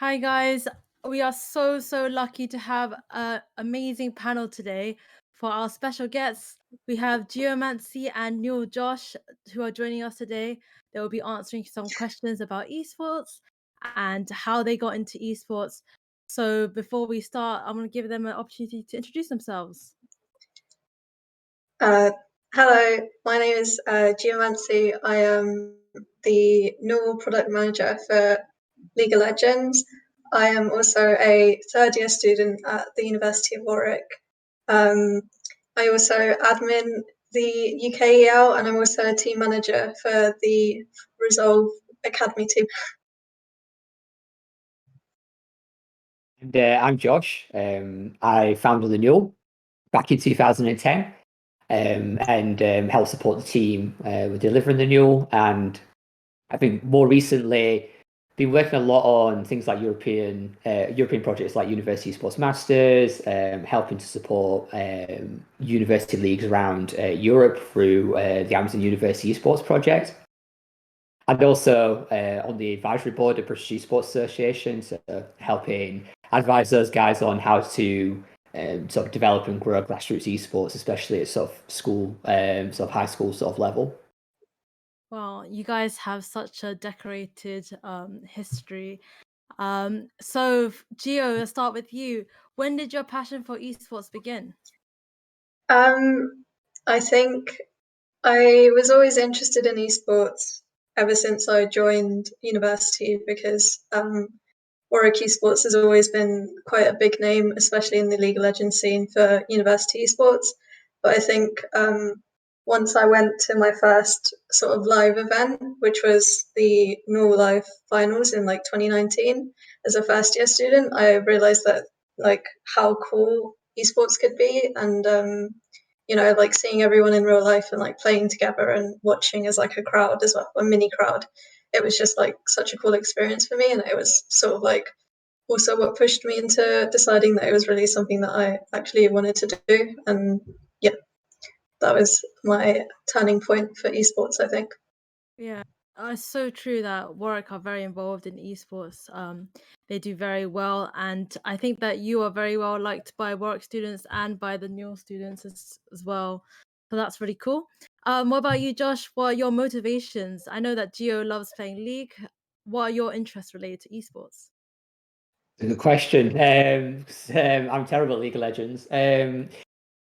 Hi guys, we are so lucky to have an amazing panel today. For our special guests, we have Geomancy and Nuel Josh who are joining us today. They will be answering some questions about esports and how they got into esports. So before we start, I'm going to give them an opportunity to introduce themselves. Uh, Hello, my name is Geomancy. I am the Nuel product manager for League of Legends. I am also a third year student at the University of Warwick. Um, I also admin the UKEL and I'm also a team manager for the Resolve Academy team. And I'm Josh. I founded the Nuel back in 2010 and helped support the team with delivering the Nuel. And I think more recently, been working a lot on things like European projects like University Sports Masters, helping to support university leagues around Europe through the Amazon University Esports project. And also on the advisory board of British Esports Association, so helping advise those guys on how to sort of develop and grow grassroots esports, especially at sort of school, sort of high school sort of level. Well, you guys have such a decorated history. Geo, let's start with you. When did your passion for esports begin? I think I was always interested in esports ever since I joined university because Warwick Esports has always been quite a big name, especially in the League of Legends scene for university esports. But I think once I went to my first sort of live event, which was the Null Live Finals in like 2019, as a first year student, I realized that like how cool esports could be, and like seeing everyone in real life and like playing together and watching as like a crowd as well, a mini crowd. It was just like such a cool experience for me, and it was sort of like also what pushed me into deciding that it was really something that I actually wanted to do. And yeah, that was my turning point for esports, I think. Yeah, it's so true that Warwick are very involved in esports. They do very well, and I think that you are very well liked by Warwick students and by the Newell students as well. So that's really cool. What about you, Josh? What are your motivations? I know that Geo loves playing League. What are your interests related to esports? Good question. I'm terrible at League of Legends.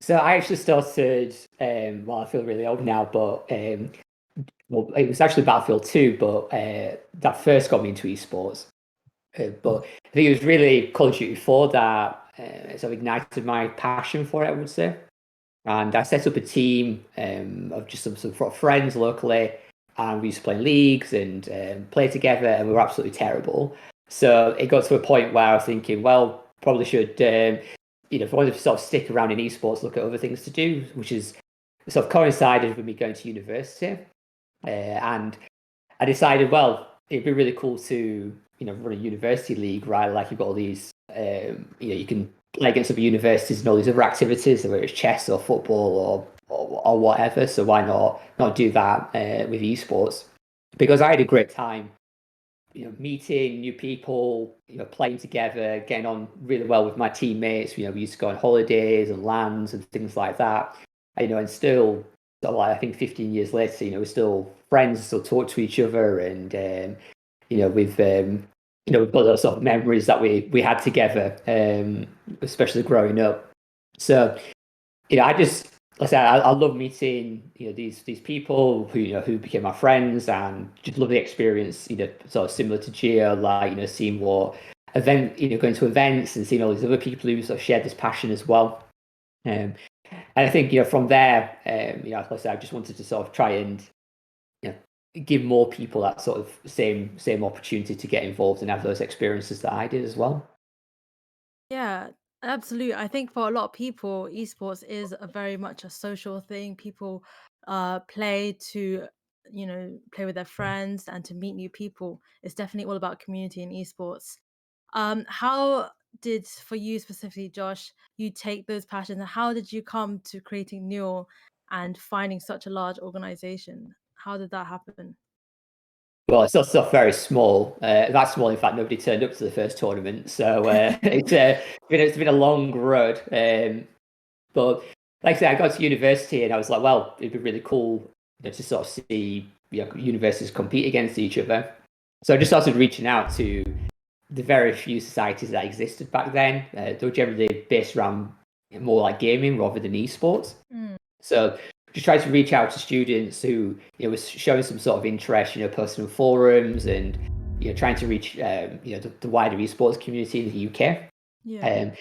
So I actually started, well, I feel really old now, but well, it was actually Battlefield 2, but that first got me into esports. But I think it was really Call of Duty 4 that sort of ignited my passion for it, I would say. And I set up a team of just some sort of friends locally, and we used to play leagues and play together, and we were absolutely terrible. So it got to a point where I was thinking, well, probably should, if I wanted to sort of stick around in esports, look at other things to do, which is sort of coincided with me going to university. And I decided, well, it'd be really cool to, run a university league, right? Like you've got all these, you can play against other universities and all these other activities, whether it's chess or football or whatever. So why not do that with esports? Because I had a great time, meeting new people, playing together, getting on really well with my teammates. We used to go on holidays and lands and things like that. And still, so like I think 15 years later, we're still friends, still talk to each other, and we've got those sort of memories that we had together, especially growing up. So I just like I said, I love meeting these people who became my friends, and just love the experience. Sort of similar to Gio, like seeing what going to events and seeing all these other people who sort of shared this passion as well. Um, and I think from there, like I said, I just wanted to sort of try and you know give more people that sort of same opportunity to get involved and have those experiences that I did as well. Yeah, absolutely. I think for a lot of people, esports is a very much a social thing. People play to, play with their friends and to meet new people. It's definitely all about community in esports. How did for you specifically, Josh, you take those passions and how did you come to creating Newell and finding such a large organization? How did that happen? Well, it's also very small. That small, in fact, nobody turned up to the first tournament. So it's been a long road. But like I said, I got to university and I was like, well, it'd be really cool, to sort of see, universities compete against each other. So I just started reaching out to the very few societies that existed back then. They were generally based around more like gaming rather than esports. Mm, So just try to reach out to students who, was showing some sort of interest, posting on forums and, trying to reach, the wider esports community in the UK. yeah, Um,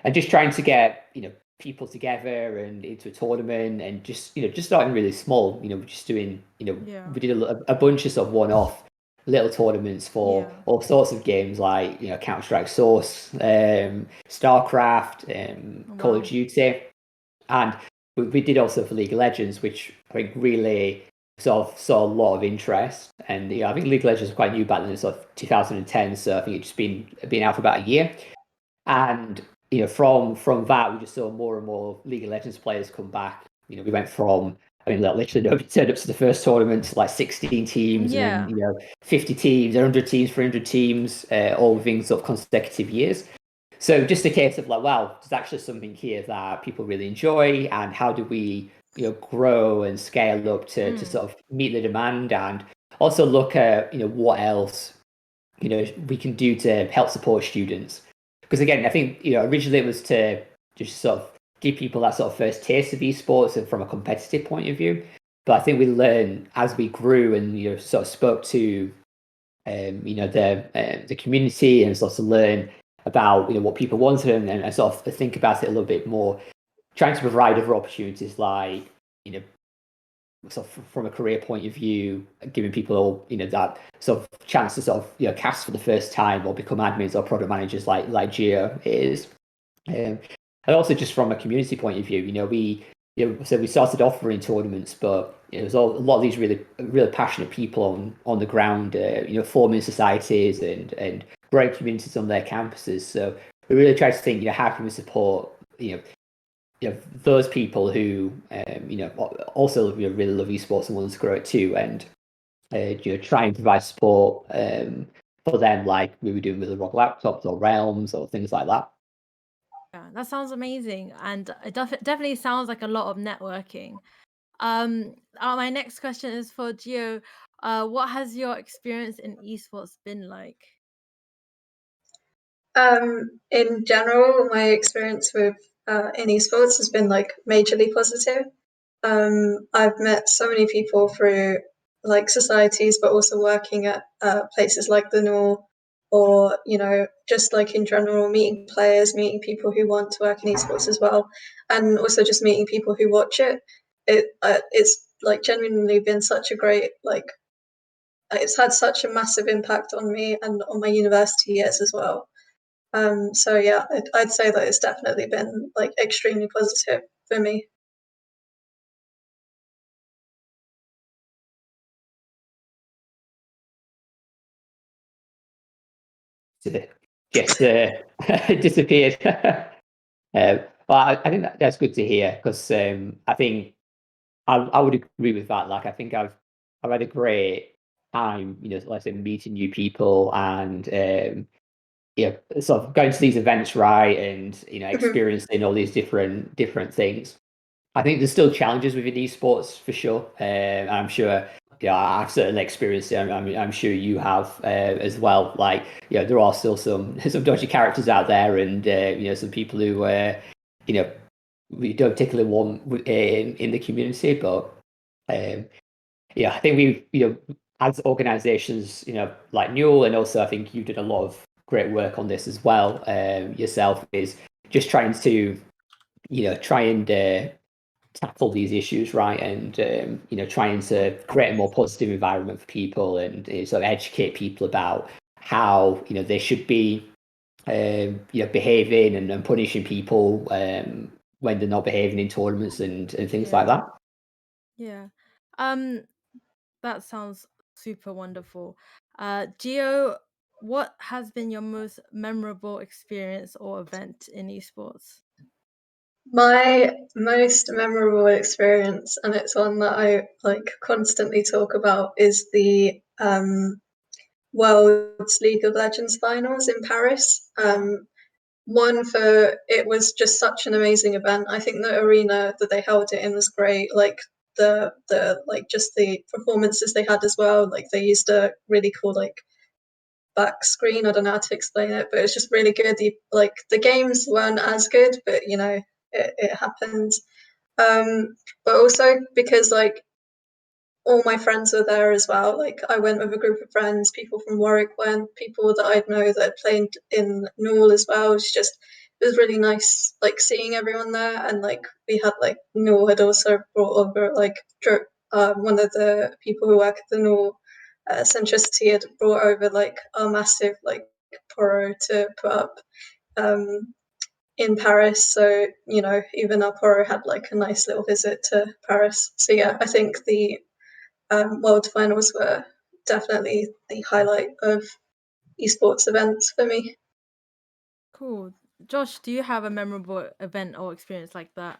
and just trying to get, people together and into a tournament and just, just starting really small, just doing, yeah, we did a bunch of sort of one-off little tournaments for yeah. all sorts of games like, Counter-Strike Source, StarCraft, Call of Wow. Duty. And we did also for League of Legends, which I think really sort of saw a lot of interest. And I think League of Legends was quite new back then, sort of 2010. So I think it's just been out for about a year. And from that, we just saw more and more League of Legends players come back. We went from, I mean, literally nobody turned up to the first tournament to like 16 teams, and then Yeah. 50 teams, 100 teams, 300 teams, all within sort of consecutive years. So just a case of like, well, there's actually something here that people really enjoy, and how do we, grow and scale up to Mm, sort of meet the demand, and also look at, what else, we can do to help support students. Because again, I think, originally it was to just sort of give people that sort of first taste of esports and from a competitive point of view. But I think we learned as we grew and, sort of spoke to, the community and sort of learn about, what people wanted and sort of think about it a little bit more, trying to provide other opportunities like, you know, sort of from a career point of view, giving people, that sort of chance to sort of, cast for the first time or become admins or product managers like Geo is. Um, and also just from a community point of view, so we started offering tournaments, but it was a lot of these really passionate people on the ground, forming societies and growing communities on their campuses. So we really tried to think, how can we support, those people who, also really love esports and want to grow it too, and try and provide support for them, like we were doing with the Rock Laptops or Realms or things like that. yeah, that sounds amazing, and it definitely sounds like a lot of networking. My next question is for Gio. What has your experience in esports been like? In general, my experience with in esports has been like majorly positive. I've met so many people through like societies, but also working at places like the Nuel, or just like in general, meeting players, meeting people who want to work in esports as well, and also just meeting people who watch it. It's like genuinely been such a great like it's had such a massive impact on me and on my university years as well. So yeah, I'd say that it's definitely been like extremely positive for me. Just disappeared. Well, I think that's good to hear because I think I would agree with that. Like, I think I've had a great time, like I said, meeting new people and sort of going to these events, right, and Mhm. experiencing all these different things. I think there's still challenges within esports for sure. I'm sure, I've certainly experienced it. I'm sure you have as well. Like, there are still some some dodgy characters out there, and some people who, you know, we don't particularly want in the community. But um, yeah, I think we, as organisations, like Newell, and also I think you did a lot of great work on this as well yourself. Is just trying to, try and tackle these issues, right? And trying to create a more positive environment for people and sort of educate people about how they should be behaving and punishing people when they're not behaving in tournaments and things like Yeah, that. yeah. Um, that sounds super wonderful. Gio, what has been your most memorable experience or event in esports? My most memorable experience, and it's one that I like constantly talk about, is the World's League of Legends finals in Paris. One for it was just such an amazing event. I think the arena that they held it in was great. Like the like just the performances they had as well. Like they used a really cool like back screen. I don't know how to explain it, but it's just really good. The games weren't as good, but you know it happened. But also because like all my friends were there as well. Like I went with a group of friends, people from Warwick went, people that I'd know that played in Newell as well. It was really nice like seeing everyone there, and like we had like Newell had also brought over like one of the people who work at the Newell Centricity had brought over like a massive like poro to put up um in Paris. So, you know, even our poro had like a nice little visit to Paris. So yeah, I think the World Finals were definitely the highlight of esports events for me. Cool. Josh, do you have a memorable event or experience like that?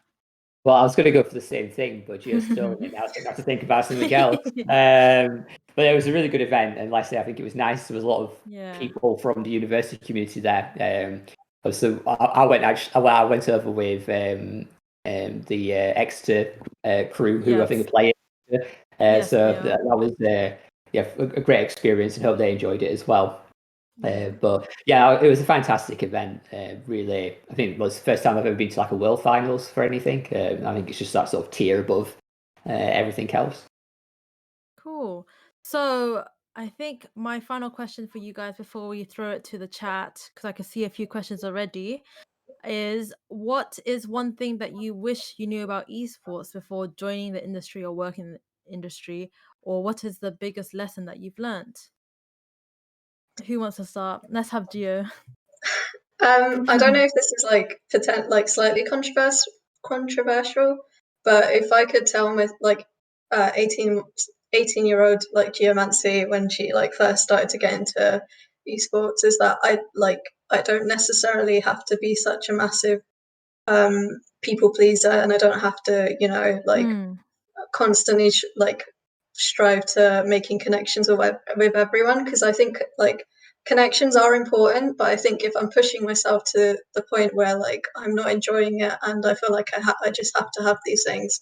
Well, I was going to go for the same thing, but you stole it. Now I was going to have to think about something else. But it was a really good event, and like I say, I think it was nice. There was a lot of Yeah. people from the university community there. So I went over with the Exeter crew, who I think Yes. are playing. Yes, So they are. that was yeah, a great experience, and hope they enjoyed it as well. Yeah. But yeah, it was a fantastic event. Really, I think it was the first time I've ever been to like a world finals for anything. I think it's just that sort of tier above everything else. Cool. So I think my final question for you guys before we throw it to the chat, because I can see a few questions already, is what is one thing that you wish you knew about esports before joining the industry or working in the industry, or what is the biggest lesson that you've learned? Who wants to start? Let's have Geo. I don't know if this is like slightly controversial, but if I could tell my like 18-year-old like Geomancy when she like first started to get into esports is that I don't necessarily have to be such a massive people pleaser, and I don't have to, you know, like Mm, constantly like strive to making connections with everyone, because I think like connections are important, but I think if I'm pushing myself to the point where like I'm not enjoying it and I feel like I just have to have these things,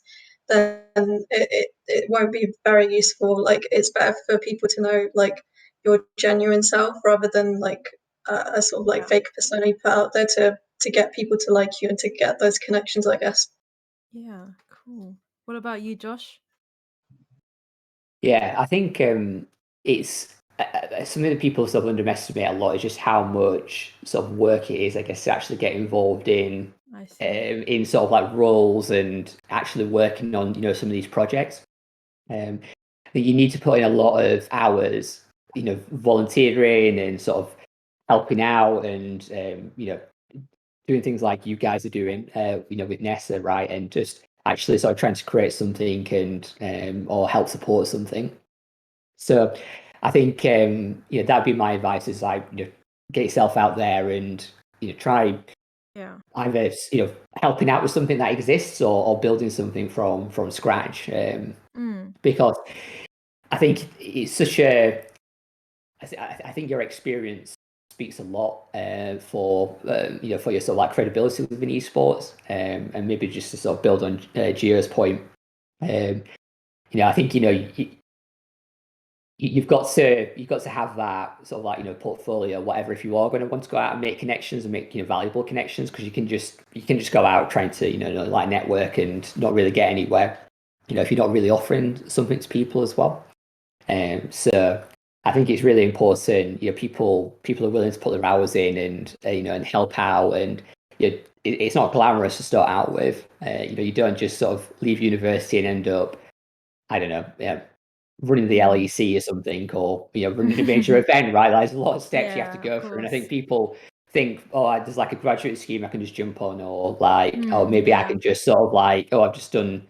then it won't be very useful. Like it's better for people to know like your genuine self rather than like a sort of like fake persona you put out there to get people to like you and to get those connections, I guess. yeah, cool. What about you, Josh? Yeah, I think it's something that people sort of underestimate a lot is just how much sort of work it is, I guess, to actually get involved I see. in sort of like roles and actually working on some of these projects. That you need to put in a lot of hours, volunteering and sort of helping out and doing things like you guys are doing, with NESA, right? And just actually sort of trying to create something and or help support something. So I think that'd be my advice is like get yourself out there and try Yeah. either helping out with something that exists or building something from scratch. Mm, Because I think it's such a I think your experience speaks a lot for your sort of like credibility within esports, and maybe just to sort of build on Gio's point. Um, I think you've got to have that sort of like portfolio, whatever. If you are going to want to go out and make connections and make valuable connections, because you can just go out trying to like network and not really get anywhere. If you're not really offering something to people as well. So I think it's really important. People are willing to put their hours in and and help out. And it's not glamorous to start out with. You don't just sort of leave university and end up, I don't know, running the mm. LEC or something, or running a major event. Right? Like, there's a lot of steps you have to Yeah, of go through, and I think course. people think, oh, there's like a graduate scheme I can just jump on, or like, oh, Mm, maybe I yeah, can just sort of like, oh, I've just done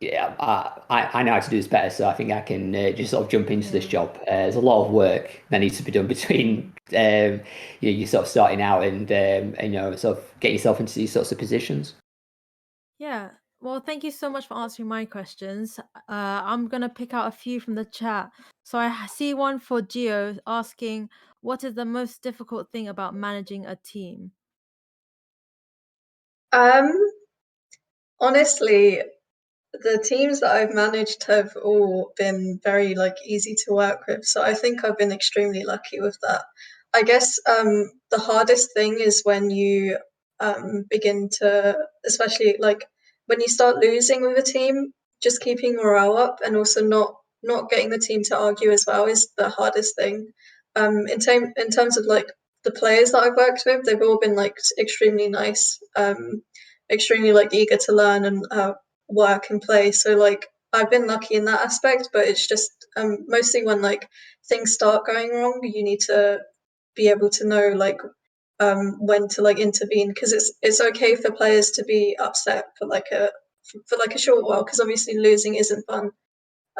yeah, I know how to do this better, so I think I can just sort of jump into this yeah. job. There's a lot of work that needs to be done between Mm, you sort of starting out and sort of getting yourself into these sorts of positions. Yeah. Well, thank you so much for answering my questions. I'm gonna pick out a few from the chat. So see one for Geo asking, "What is the most difficult thing about managing a team?" Um, honestly, the teams that I've managed have all been very like easy to work with, so I think I've been extremely lucky with that. I guess the hardest thing is when you begin to, especially like when you start losing with a team, just keeping morale up and also not getting the team to argue as well is the hardest thing. In terms of like the players that I've worked with, they've all been like extremely nice, extremely like eager to learn and work and play. So like I've been lucky in that aspect, but it's just mostly when like things start going wrong, you need to be able to know like when to like intervene, because it's okay for players to be upset for like a short while, because obviously losing isn't fun.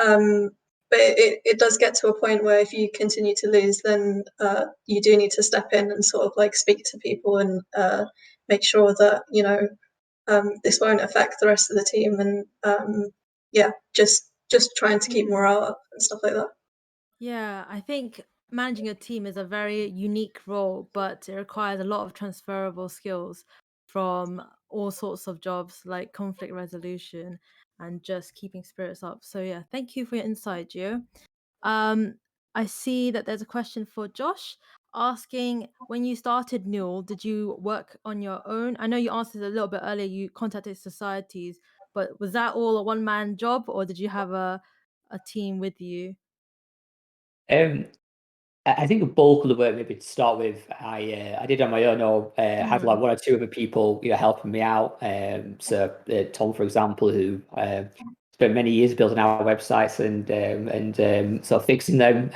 Um, but it does get to a point where if you continue to lose, then you do need to step in and sort of like speak to people and make sure that this won't affect the rest of the team, and yeah, just trying to keep Yeah. morale up and stuff like that. Yeah, I think managing a team is a very unique role, but it requires a lot of transferable skills from all sorts of jobs like conflict resolution and just keeping spirits up. So yeah, thank you for your insight, Gio. Um, I see that there's a question for Josh asking, when you started Newell, did you work on your own? I know you answered a little bit earlier, you contacted societies, but was that all a one-man job or did you have a team with you? Um, I think the bulk of the work, maybe to start with, I did on my own, or had like Mm, one or two other people, helping me out. So Tom, for example, who spent many years building our websites and sort of fixing them,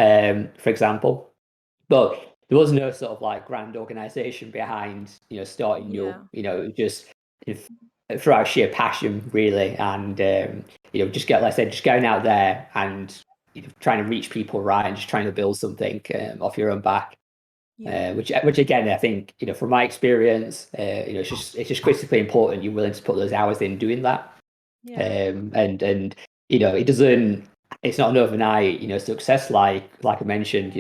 for example. But there was no sort of like grand organization behind, starting Newell. yeah. It was just if, for our sheer passion, really, and just like I said, just going out there and trying to reach people right, and just trying to build something off your own back. Yeah. Which again, I think from my experience, it's just critically important you're willing to put those hours in doing that. Yeah. And it doesn't, it's not an overnight success, like I mentioned.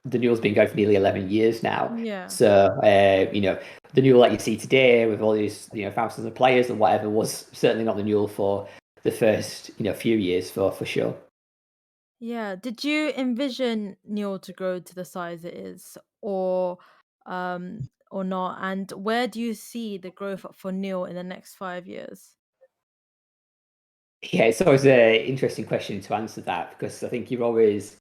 The Newell's been going for nearly 11 years now. Yeah. So the Newell that you see today with all these thousands of players and whatever was certainly not the Newell for the first few years, for sure. Yeah. Did you envision Neil to grow to the size it is or not? And where do you see the growth for Neil in the next 5 years? Yeah, it's always an interesting question to answer that, because I think you're always,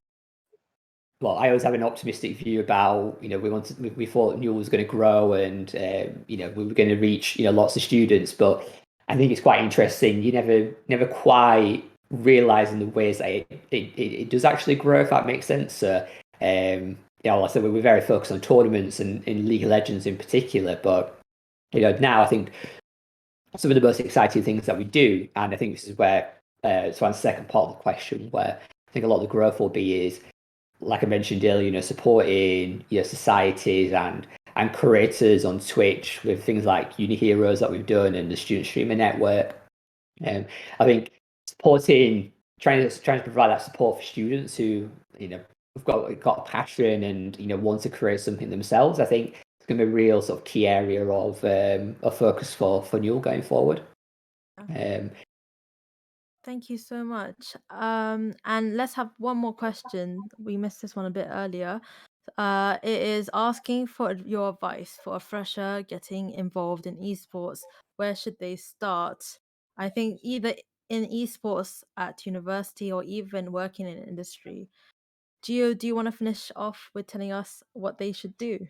well, I always have an optimistic view about, we thought Newell was going to grow, and, we were going to reach, lots of students. But I think it's quite interesting. You never quite realize in the ways that it does actually grow, if that makes sense. So, like I said, we're very focused on tournaments and in League of Legends in particular. But, now I think some of the most exciting things that we do, and I think this is where, to answer the second part of the question, where I think a lot of the growth will be is, like I mentioned earlier, supporting societies and creators on Twitch with things like Uni Heroes that we've done, and the Student Streamer Network. I think supporting, trying to provide that support for students who have got a passion and want to create something themselves. I think it's going to be a real sort of key area of focus for Newell going forward. Yeah. Um, Thank you so much. And let's have one more question. We missed this one a bit earlier. It is asking for your advice for a fresher getting involved in esports. Where should they start? I think either in esports at university or even working in industry. Gio, do you want to finish off with telling us what they should do?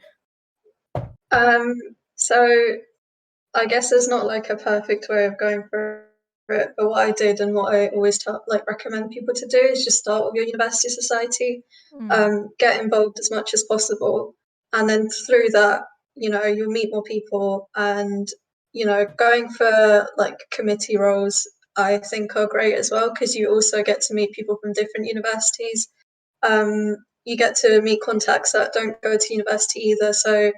Um, so I guess there's not like a perfect way of going for it, but what I did and what I always like recommend people to do is just start with your university society, Mm, get involved as much as possible, and then through that, you'll meet more people, and going for like committee roles, I think are great as well, because you also get to meet people from different universities. You get to meet contacts that don't go to university either. So,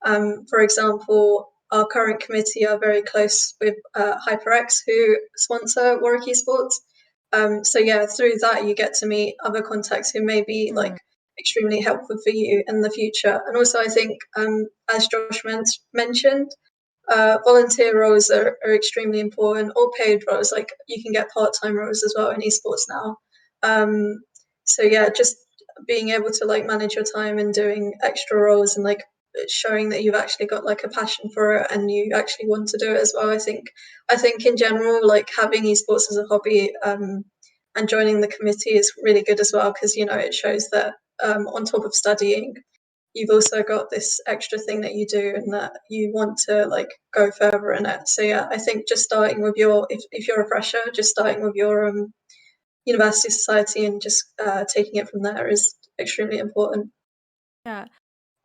for example, our current committee are very close with HyperX, who sponsor Warwick Esports. So yeah, through that you get to meet other contacts who may be like extremely helpful for you in the future. And also I think, as Josh mentioned, volunteer roles are extremely important, or paid roles. Like you can get part-time roles as well in esports now. So yeah, just being able to like manage your time and doing extra roles and like showing that you've actually got like a passion for it and you actually want to do it as well. I think in general, like having esports as a hobby, and joining the committee is really good as well, because you know it shows that, on top of studying, you've also got this extra thing that you do and that you want to like go further in it. So yeah, I think just starting with your, if you're a fresher, just starting with your university society and just taking it from there is extremely important. Yeah.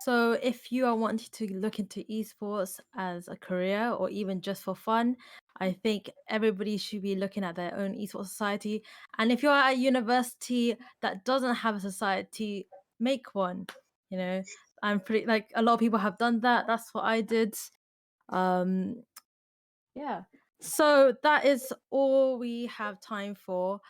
So if you are wanting to look into esports as a career or even just for fun, I think everybody should be looking at their own esports society. And if you're at a university that doesn't have a society, make one. You know, I'm pretty like a lot of people have done that. That's what I did. Um, yeah. So that is all we have time for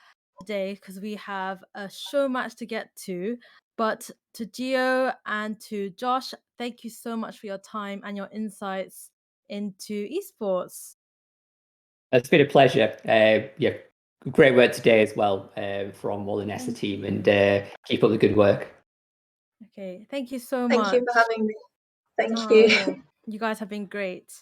today because we have a show match to get to. But to Gio and to Josh, thank you so much for your time and your insights into esports. It's been a pleasure. Yeah, great work today as well from all the NESA team, and keep up the good work. Okay, thank you so Thank much. you for having me. Thank No, you. no, you guys have been great.